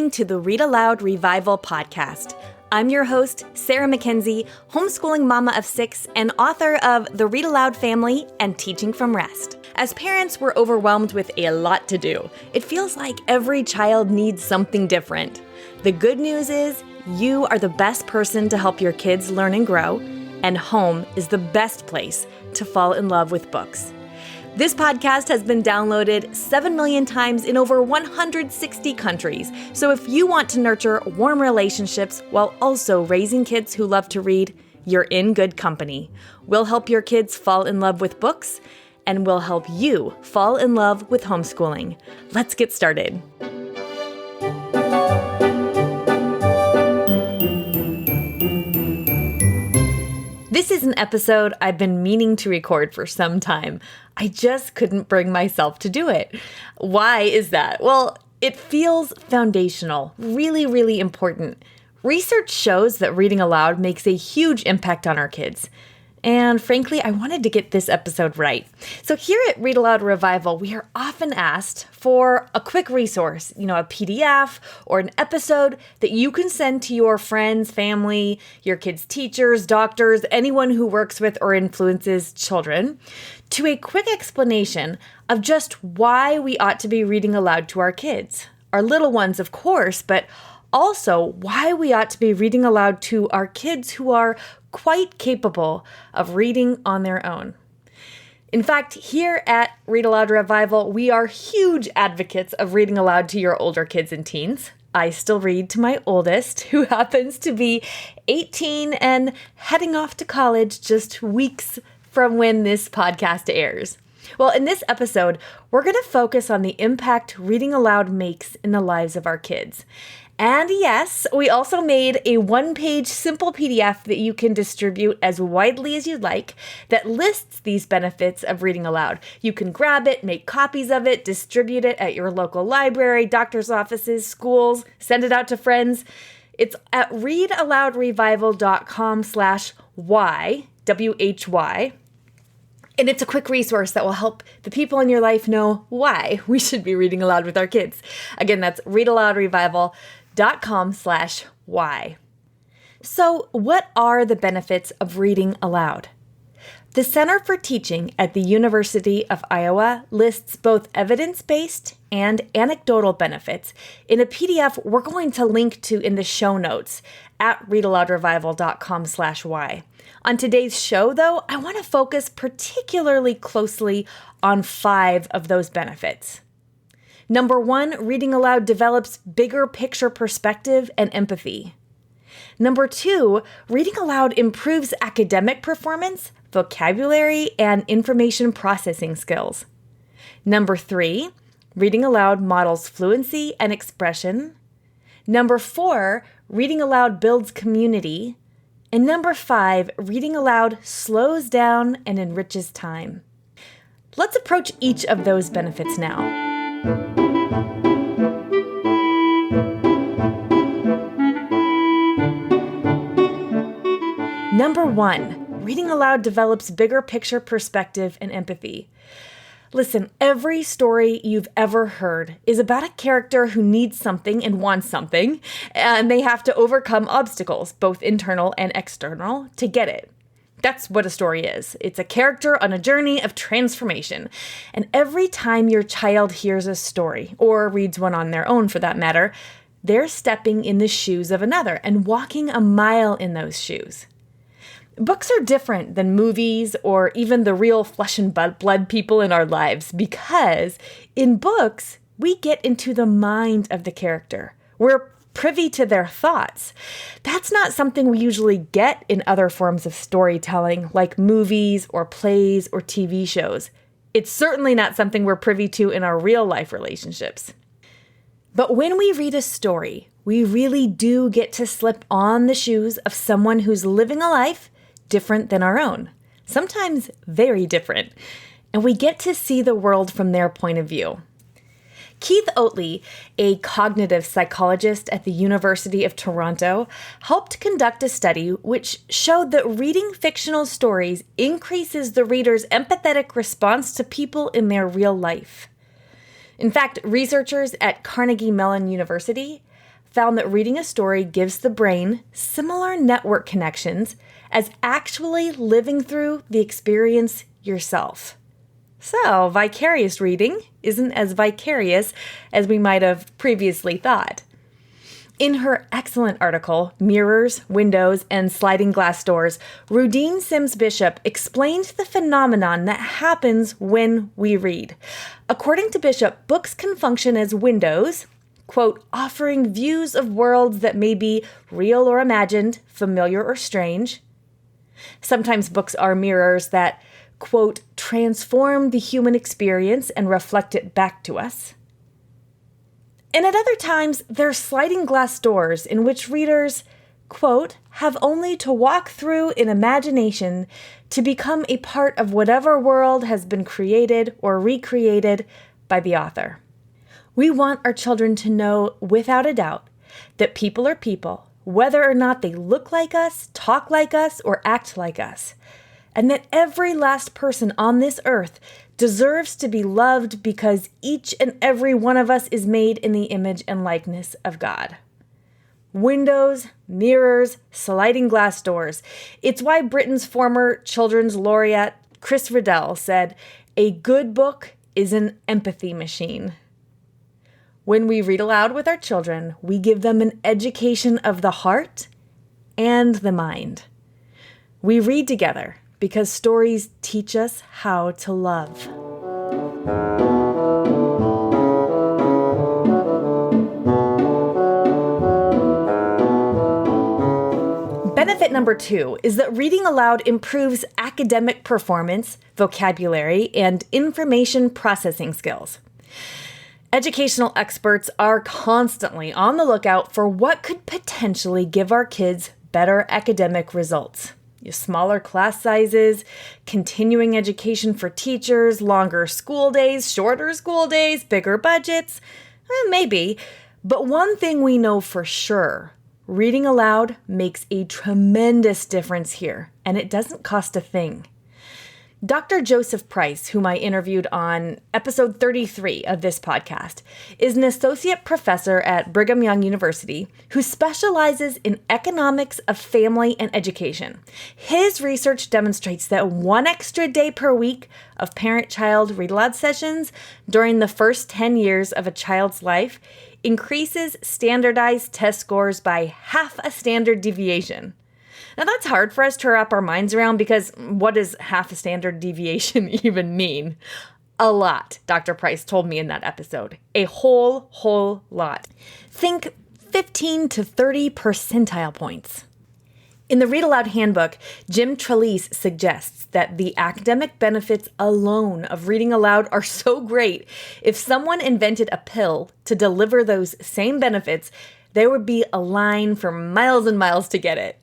listening to the Read-Aloud Revival podcast. I'm your host, Sarah McKenzie, homeschooling mama of 6 and author of The Read-Aloud Family and Teaching from Rest. As parents, we're overwhelmed with a lot to do. It feels like every child needs something different. The good news is you are the best person to help your kids learn and grow, and home is the best place to fall in love with books. This podcast has been downloaded 7 million times in over 160 countries. So if you want to nurture warm relationships while also raising kids who love to read, you're in good company. We'll help your kids fall in love with books, and we'll help you fall in love with homeschooling. Let's get started. This is an episode I've been meaning to record for some time. I just couldn't bring myself to do it. Why is that? Well, it feels foundational, really important. Research shows that reading aloud makes a huge impact on our kids. And frankly, I wanted to get this episode right. So here at Read-Aloud Revival, we are often asked for a quick resource, a PDF or an episode that you can send to your friends, family, your kids' teachers, doctors, anyone who works with or influences children, to a quick explanation of just why we ought to be reading aloud to our kids. Our little ones, of course, but also why we ought to be reading aloud to our kids who are quite capable of reading on their own. In fact, here at Read-Aloud Revival, we are huge advocates of reading aloud to your older kids and teens. I still read to my oldest, who happens to be 18 and heading off to college just weeks from when this podcast airs. Well, in this episode, we're going to focus on the impact reading aloud makes in the lives of our kids. And yes, we also made a one-page simple PDF that you can distribute as widely as you'd like that lists these benefits of reading aloud. You can grab it, make copies of it, distribute it at your local library, doctor's offices, schools, send it out to friends. It's at readaloudrevival.com/why, W-H-Y. And it's a quick resource that will help the people in your life know why we should be reading aloud with our kids. Again, that's readaloudrevival.com/why. So what are the benefits of reading aloud? The Center for Teaching at the University of Iowa lists both evidence-based and anecdotal benefits in a PDF we're going to link to in the show notes at readaloudrevival.com/why. On today's show, though, I want to focus particularly closely on 5 of those benefits. Number 1, reading aloud develops bigger picture perspective and empathy. Number 2, reading aloud improves academic performance, vocabulary, and information processing skills. Number 3, reading aloud models fluency and expression. Number 4, reading aloud builds community. And number 5, reading aloud slows down and enriches time. Let's approach each of those benefits now. Number 1, reading aloud develops bigger picture perspective and empathy. Listen, every story you've ever heard is about a character who needs something and wants something, and they have to overcome obstacles, both internal and external, to get it. That's what a story is. It's a character on a journey of transformation. And every time your child hears a story, or reads one on their own for that matter, they're stepping in the shoes of another and walking a mile in those shoes. Books are different than movies or even the real flesh and blood people in our lives because in books, we get into the mind of the character. We're privy to their thoughts. That's not something we usually get in other forms of storytelling like movies or plays or TV shows. It's certainly not something we're privy to in our real life relationships. But when we read a story, we really do get to slip on the shoes of someone who's living a life different than our own, sometimes very different, and we get to see the world from their point of view. Keith Oatley, a cognitive psychologist at the University of Toronto, helped conduct a study which showed that reading fictional stories increases the reader's empathetic response to people in their real life. In fact, researchers at Carnegie Mellon University found that reading a story gives the brain similar network connections as actually living through the experience yourself. So, vicarious reading isn't as vicarious as we might have previously thought. In her excellent article, Mirrors, Windows, and Sliding Glass Doors, Rudine Sims Bishop explained the phenomenon that happens when we read. According to Bishop, books can function as windows, quote, offering views of worlds that may be real or imagined, familiar or strange. Sometimes books are mirrors that, quote, transform the human experience and reflect it back to us. And at other times, they're sliding glass doors in which readers, quote, have only to walk through in imagination to become a part of whatever world has been created or recreated by the author. We want our children to know without a doubt that people are people, whether or not they look like us, talk like us, or act like us, and that every last person on this earth deserves to be loved because each and every one of us is made in the image and likeness of God. Windows, mirrors, sliding glass doors. It's why Britain's former children's laureate, Chris Riddell, said, "A good book is an empathy machine." When we read aloud with our children, we give them an education of the heart and the mind. We read together because stories teach us how to love. Benefit number 2 is that reading aloud improves academic performance, vocabulary, and information processing skills. Educational experts are constantly on the lookout for what could potentially give our kids better academic results. Smaller class sizes, continuing education for teachers, longer school days, shorter school days, bigger budgets, maybe. But one thing we know for sure, reading aloud makes a tremendous difference here, and it doesn't cost a thing. Dr. Joseph Price, whom I interviewed on episode 33 of this podcast, is an associate professor at Brigham Young University who specializes in economics of family and education. His research demonstrates that 1 extra day per week of parent-child read-aloud sessions during the first 10 years of a child's life increases standardized test scores by half a standard deviation. Now, that's hard for us to wrap our minds around because what does half a standard deviation even mean? A lot, Dr. Price told me in that episode. A whole lot. Think 15 to 30 percentile points. In the Read Aloud Handbook, Jim Trelease suggests that the academic benefits alone of reading aloud are so great, if someone invented a pill to deliver those same benefits, there would be a line for miles and miles to get it.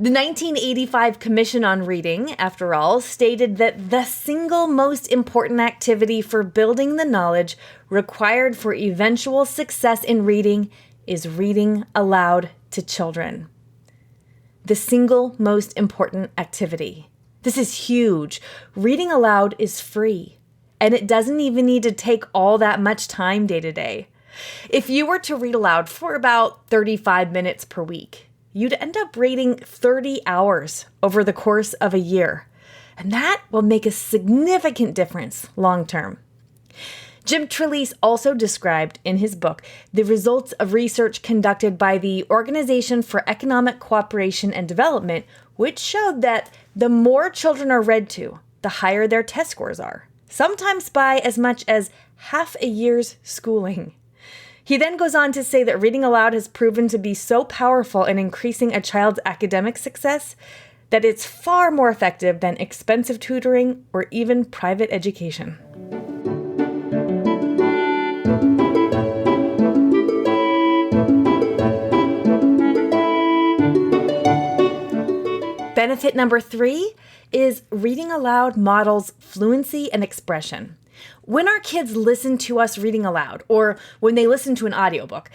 The 1985 Commission on Reading, after all, stated that the single most important activity for building the knowledge required for eventual success in reading is reading aloud to children. The single most important activity. This is huge. Reading aloud is free, and it doesn't even need to take all that much time day to day. If you were to read aloud for about 35 minutes per week, you'd end up reading 30 hours over the course of a year. And that will make a significant difference long term. Jim Trelease also described in his book the results of research conducted by the Organization for Economic Cooperation and Development, which showed that the more children are read to, the higher their test scores are, sometimes by as much as half a year's schooling. He then goes on to say that reading aloud has proven to be so powerful in increasing a child's academic success that it's far more effective than expensive tutoring or even private education. Benefit number 3 is reading aloud models fluency and expression. When our kids listen to us reading aloud, or when they listen to an audiobook,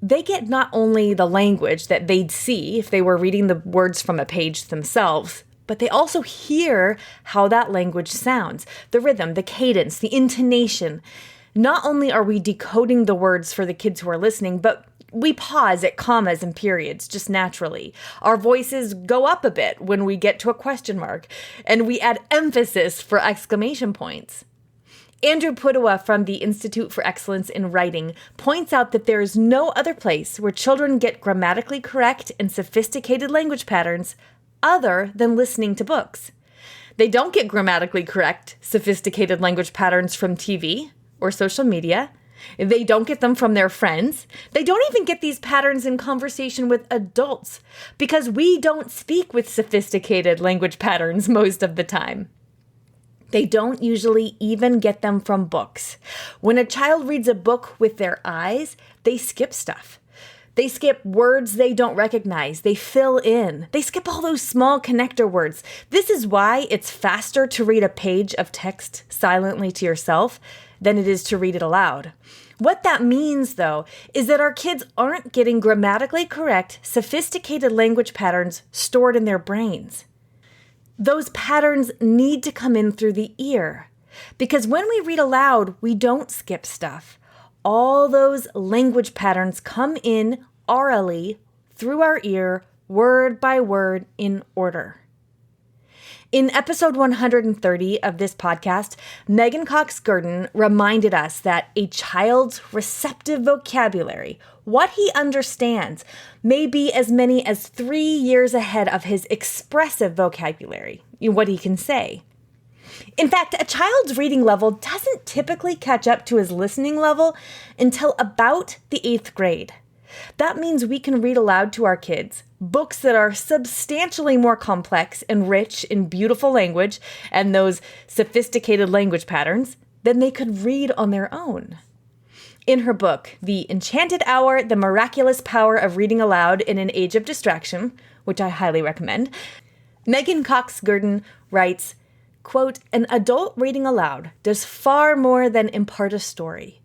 they get not only the language that they'd see if they were reading the words from a page themselves, but they also hear how that language sounds, the rhythm, the cadence, the intonation. Not only are we decoding the words for the kids who are listening, but We pause at commas and periods just naturally. Our voices go up a bit when we get to a question mark, and we add emphasis for exclamation points. Andrew Pudua from the Institute for Excellence in Writing points out that there is no other place where children get grammatically correct and sophisticated language patterns other than listening to books. They don't get grammatically correct, sophisticated language patterns from TV or social media. They don't get them from their friends. They don't even get these patterns in conversation with adults because we don't speak with sophisticated language patterns most of the time. They don't usually even get them from books. When a child reads a book with their eyes, they skip stuff. They skip words they don't recognize. They fill in. They skip all those small connector words. This is why it's faster to read a page of text silently to yourself than it is to read it aloud. What that means, though, is that our kids aren't getting grammatically correct, sophisticated language patterns stored in their brains. Those patterns need to come in through the ear. Because when we read aloud, we don't skip stuff. All those language patterns come in orally through our ear, word by word, in order. In episode 130 of this podcast, Megan Cox-Gurdon reminded us that a child's receptive vocabulary, what he understands, may be as many as 3 years ahead of his expressive vocabulary, what he can say. In fact, a child's reading level doesn't typically catch up to his listening level until about the 8th grade. That means we can read aloud to our kids books that are substantially more complex and rich in beautiful language and those sophisticated language patterns than they could read on their own. In her book, The Enchanted Hour, The Miraculous Power of Reading Aloud in an Age of Distraction, which I highly recommend, Megan Cox-Gurdon writes, quote, "An adult reading aloud does far more than impart a story.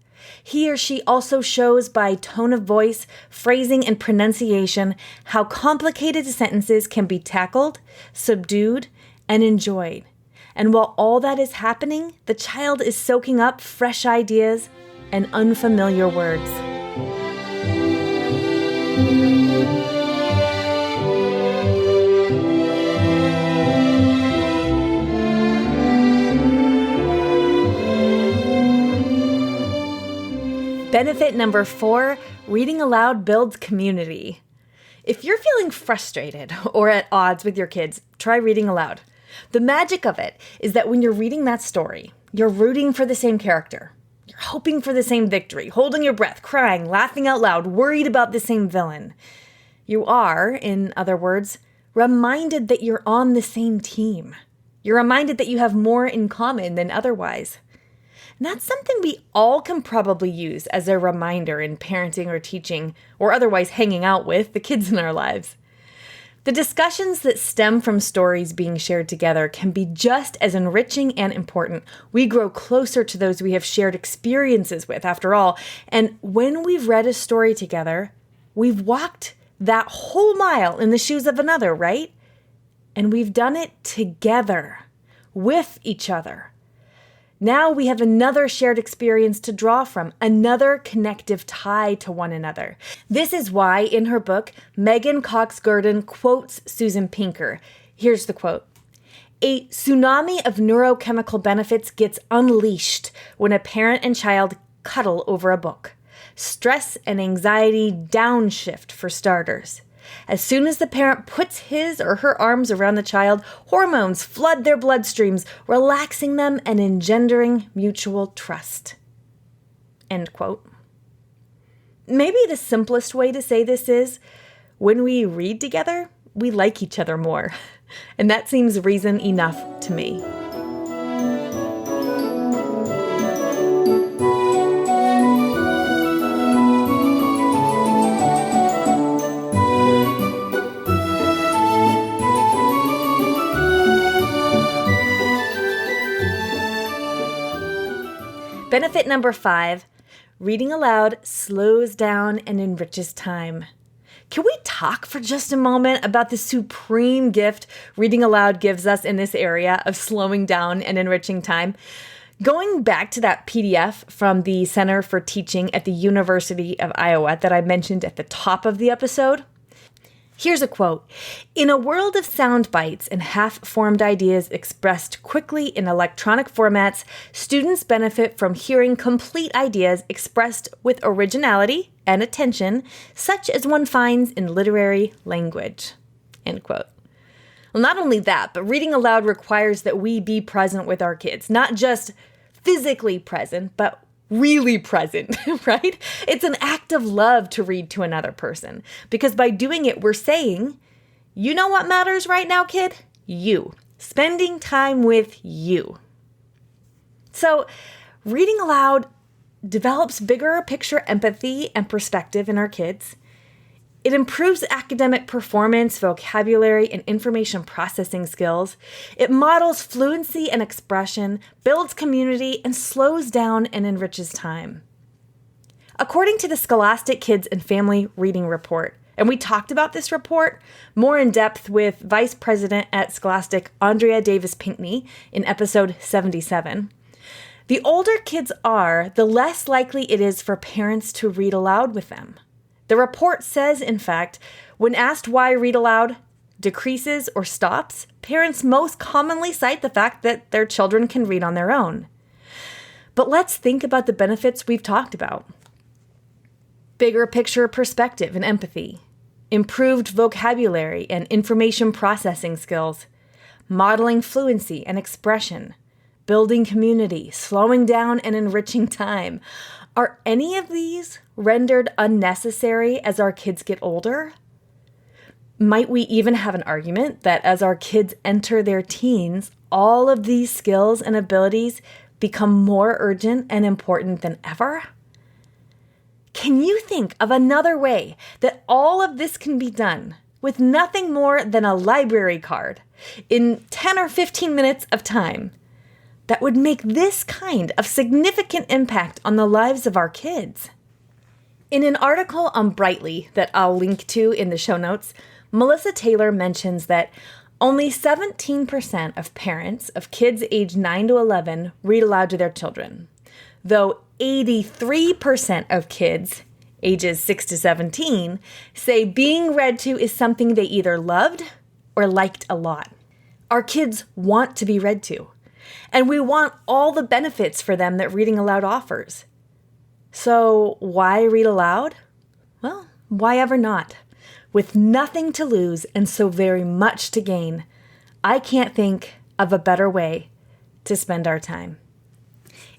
He or she also shows by tone of voice, phrasing, and pronunciation how complicated sentences can be tackled, subdued, and enjoyed. And while all that is happening, the child is soaking up fresh ideas and unfamiliar words." Benefit number 4, reading aloud builds community. If you're feeling frustrated or at odds with your kids, try reading aloud. The magic of it is that when you're reading that story, you're rooting for the same character. You're hoping for the same victory, holding your breath, crying, laughing out loud, worried about the same villain. You are, in other words, reminded that you're on the same team. You're reminded that you have more in common than otherwise. And that's something we all can probably use as a reminder in parenting or teaching, or otherwise hanging out with the kids in our lives. The discussions that stem from stories being shared together can be just as enriching and important. We grow closer to those we have shared experiences with, after all. And when we've read a story together, we've walked that whole mile in the shoes of another, right? And we've done it together, with each other. Now we have another shared experience to draw from, another connective tie to one another. This is why, in her book, Megan Cox-Gurdon quotes Susan Pinker. Here's the quote. "A tsunami of neurochemical benefits gets unleashed when a parent and child cuddle over a book. Stress and anxiety downshift for starters. As soon as the parent puts his or her arms around the child, hormones flood their bloodstreams, relaxing them and engendering mutual trust." End quote. Maybe the simplest way to say this is, when we read together, we like each other more. And that seems reason enough to me. Benefit number 5, reading aloud slows down and enriches time. Can we talk for just a moment about the supreme gift reading aloud gives us in this area of slowing down and enriching time? Going back to that PDF from the Center for Teaching at the University of Iowa that I mentioned at the top of the episode, here's a quote. "In a world of sound bites and half-formed ideas expressed quickly in electronic formats, students benefit from hearing complete ideas expressed with originality and attention, such as one finds in literary language." End quote. Well, not only that, but reading aloud requires that we be present with our kids, not just physically present, but really present, right? It's an act of love to read to another person, because by doing it, we're saying, you know what matters right now, kid? You. Spending time with you. So reading aloud develops bigger picture empathy and perspective in our kids. It improves academic performance, vocabulary, and information processing skills. It models fluency and expression, builds community, and slows down and enriches time. According to the Scholastic Kids and Family Reading Report, and we talked about this report more in depth with Vice President at Scholastic Andrea Davis Pinkney in episode 77, the older kids are, the less likely it is for parents to read aloud with them. The report says, in fact, when asked why read aloud decreases or stops, parents most commonly cite the fact that their children can read on their own. But let's think about the benefits we've talked about. Bigger picture perspective and empathy, improved vocabulary and information processing skills, modeling fluency and expression, building community, slowing down and enriching time. Are any of these rendered unnecessary as our kids get older? Might we even have an argument that as our kids enter their teens, all of these skills and abilities become more urgent and important than ever? Can you think of another way that all of this can be done with nothing more than a library card in 10 or 15 minutes of time that would make this kind of significant impact on the lives of our kids? In an article on Brightly that I'll link to in the show notes, Melissa Taylor mentions that only 17% of parents of kids aged 9 to 11 read aloud to their children, though 83% of kids ages 6 to 17 say being read to is something they either loved or liked a lot. Our kids want to be read to, and we want all the benefits for them that reading aloud offers. So why read aloud? Well, why ever not? With nothing to lose and so very much to gain, I can't think of a better way to spend our time.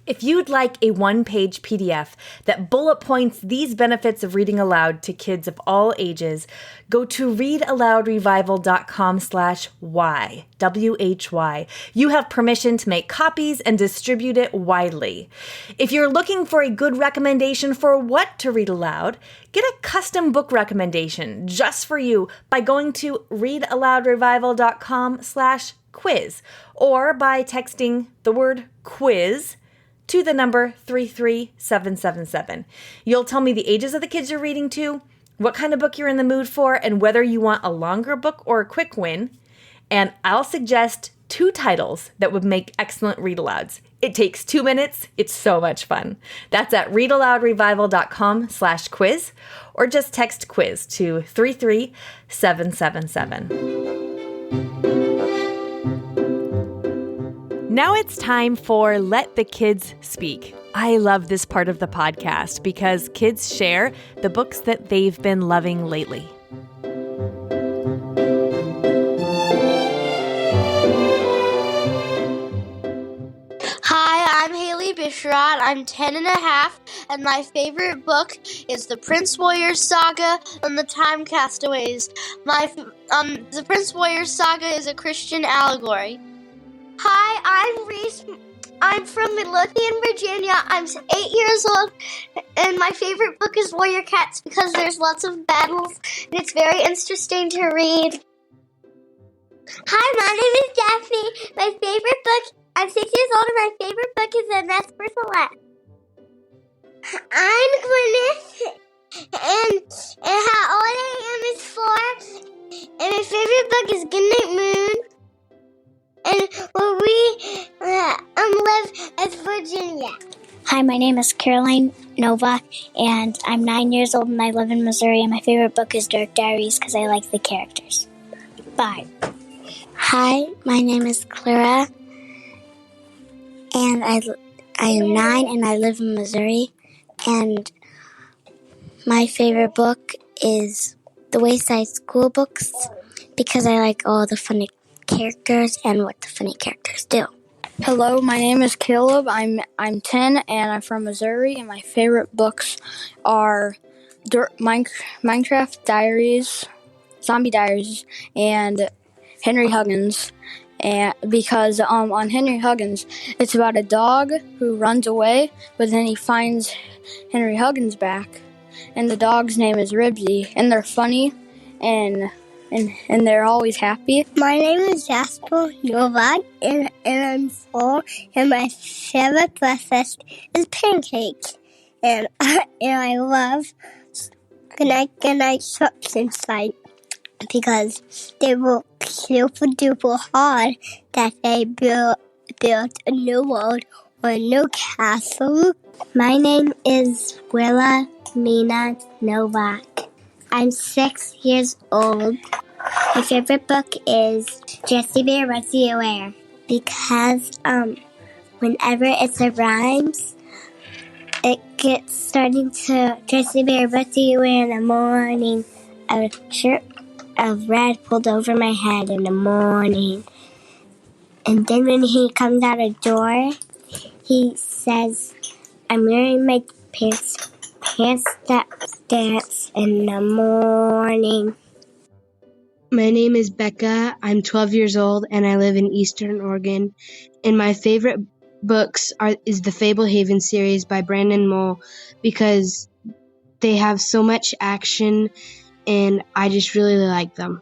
If you'd like a one-page PDF that bullet points these benefits of reading aloud to kids of all ages, go to readaloudrevival.com/why, W-H-Y. You have permission to make copies and distribute it widely. If you're looking for a good recommendation for what to read aloud, get a custom book recommendation just for you by going to readaloudrevival.com/quiz or by texting the word quiz to the number 33777. You'll tell me the ages of the kids you're reading to, what kind of book you're in the mood for, and whether you want a longer book or a quick win. And I'll suggest 2 titles that would make excellent read-alouds. It takes 2 minutes. It's so much fun. That's at readaloudrevival.com/quiz, or just text quiz to 33777. Now it's time for Let the Kids Speak. I love this part of the podcast because kids share the books that they've been loving lately. Hi, I'm Haley Bishrod. I'm 10 and a half, and my favorite book is The Prince Warriors Saga and The Time Castaways. The Prince Warriors Saga is a Christian allegory. Hi, I'm Reese. I'm from Midlothian, Virginia. I'm 8 years old, and my favorite book is Warrior Cats because there's lots of battles, and it's very interesting to read. Hi, my name is Daphne. My favorite book, I'm 6 years old, and my favorite book is The Nest for Celeste. I'm Gwyneth, and how old I am is 4, and my favorite book is Goodnight Moon. And we live as for Hi, my name is Caroline Nova, and I'm 9 years old, and I live in Missouri, and my favorite book is Dark Diaries because I like the characters. Bye. Hi, my name is Clara, and I am 9, and I live in Missouri, and my favorite book is the Wayside School books because I like all the funny characters and what the funny characters do. Hello, my name is Caleb. I'm 10 and I'm from Missouri, and my favorite books are Minecraft Diaries, Zombie Diaries, and Henry Huggins. And because on Henry Huggins, it's about a dog who runs away, but then he finds Henry Huggins back, and the dog's name is Ribsy, and they're funny, and they're always happy. My name is Jasper Novak, and I'm 4, and my favorite breakfast is pancakes. And I love Good Night Chips inside because they work super duper hard that they built a new world or a new castle. My name is Willa Mina Novak. I'm 6 years old. My favorite book is Jessie Bear Rusty Aware because whenever it's a rhymes, it gets starting to Jessie Bear Rusty Aware in the morning. A shirt of red pulled over my head in the morning. And then when he comes out a door, he says, I'm wearing my pants that dance in the morning. My name is Becca. I'm 12 years old, and I live in Eastern Oregon. And my favorite books is the Fablehaven series by Brandon Mull because they have so much action, and I just really like them.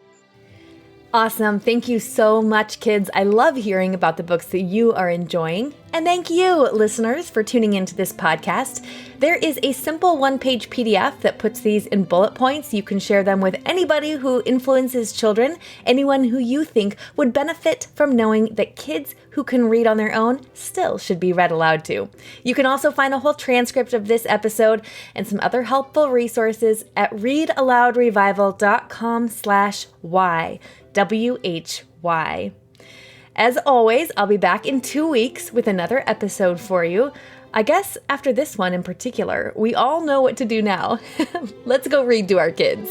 Awesome. Thank you so much, kids. I love hearing about the books that you are enjoying. And thank you, listeners, for tuning into this podcast. There is a simple one-page PDF that puts these in bullet points. You can share them with anybody who influences children, anyone who you think would benefit from knowing that kids who can read on their own still should be read aloud to. You can also find a whole transcript of this episode and some other helpful resources at readaloudrevival.com/why. WHY. As always, I'll be back in 2 weeks with another episode for you. I guess after this one in particular, we all know what to do now. Let's go read to our kids.